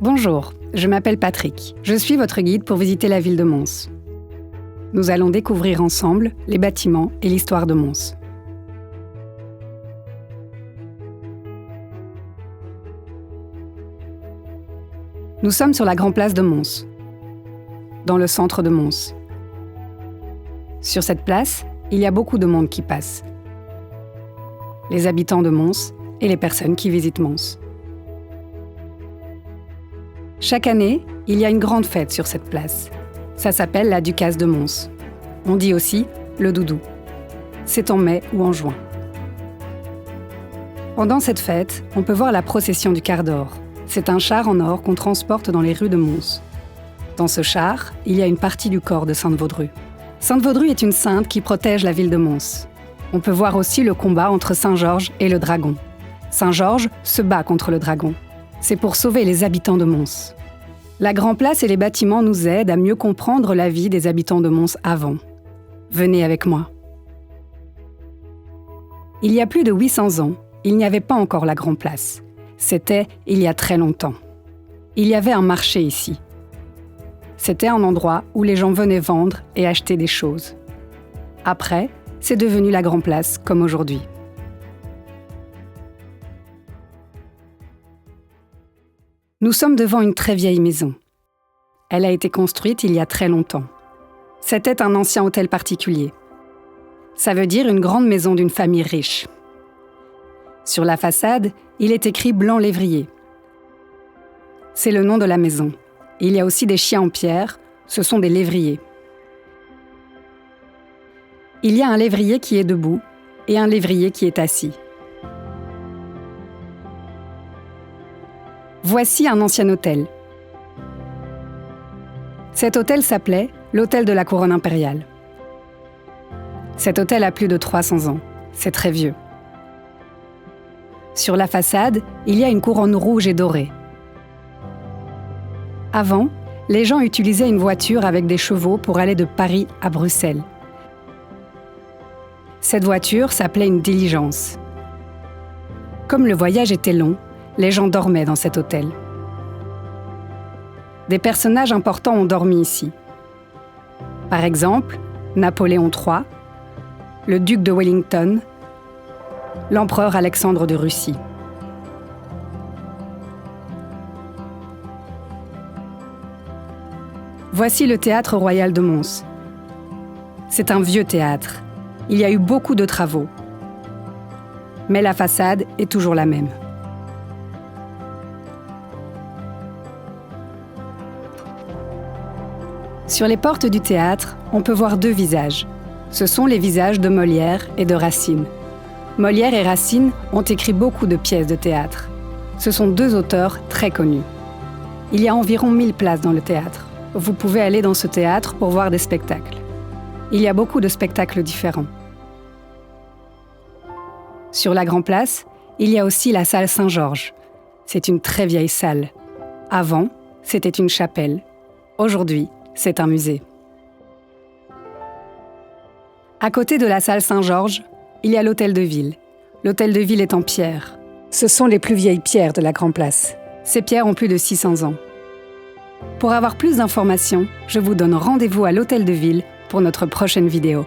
Bonjour, je m'appelle Patrick. Je suis votre guide pour visiter la ville de Mons. Nous allons découvrir ensemble les bâtiments et l'histoire de Mons. Nous sommes sur la grande place de Mons, dans le centre de Mons. Sur cette place, il y a beaucoup de monde qui passe. Les habitants de Mons et les personnes qui visitent Mons. Chaque année, il y a une grande fête sur cette place. Ça s'appelle la Ducasse de Mons. On dit aussi le Doudou. C'est en mai ou en juin. Pendant cette fête, on peut voir la procession du quart d'or. C'est un char en or qu'on transporte dans les rues de Mons. Dans ce char, il y a une partie du corps de Sainte Vaudrue. Sainte Vaudrue est une sainte qui protège la ville de Mons. On peut voir aussi le combat entre Saint Georges et le dragon. Saint Georges se bat contre le dragon. C'est pour sauver les habitants de Mons. La Grand Place et les bâtiments nous aident à mieux comprendre la vie des habitants de Mons avant. Venez avec moi. Il y a plus de 800 ans, il n'y avait pas encore la Grand Place. C'était il y a très longtemps. Il y avait un marché ici. C'était un endroit où les gens venaient vendre et acheter des choses. Après, c'est devenu la Grand Place comme aujourd'hui. Nous sommes devant une très vieille maison. Elle a été construite il y a très longtemps. C'était un ancien hôtel particulier. Ça veut dire une grande maison d'une famille riche. Sur la façade, il est écrit Blanc-Lévrier. C'est le nom de la maison. Il y a aussi des chiens en pierre, ce sont des lévriers. Il y a un lévrier qui est debout et un lévrier qui est assis. Voici un ancien hôtel. Cet hôtel s'appelait l'Hôtel de la Couronne Impériale. Cet hôtel a plus de 300 ans. C'est très vieux. Sur la façade, il y a une couronne rouge et dorée. Avant, les gens utilisaient une voiture avec des chevaux pour aller de Paris à Bruxelles. Cette voiture s'appelait une diligence. Comme le voyage était long, les gens dormaient dans cet hôtel. Des personnages importants ont dormi ici. Par exemple, Napoléon III, le duc de Wellington, l'empereur Alexandre de Russie. Voici le théâtre royal de Mons. C'est un vieux théâtre. Il y a eu beaucoup de travaux. Mais la façade est toujours la même. Sur les portes du théâtre, on peut voir deux visages. Ce sont les visages de Molière et de Racine. Molière et Racine ont écrit beaucoup de pièces de théâtre. Ce sont deux auteurs très connus. Il y a environ 1000 places dans le théâtre. Vous pouvez aller dans ce théâtre pour voir des spectacles. Il y a beaucoup de spectacles différents. Sur la Grand Place, il y a aussi la salle Saint-Georges. C'est une très vieille salle. Avant, c'était une chapelle. Aujourd'hui, c'est un musée. À côté de la salle Saint-Georges, il y a l'hôtel de ville. L'hôtel de ville est en pierre. Ce sont les plus vieilles pierres de la Grand Place. Ces pierres ont plus de 600 ans. Pour avoir plus d'informations, je vous donne rendez-vous à l'hôtel de ville pour notre prochaine vidéo.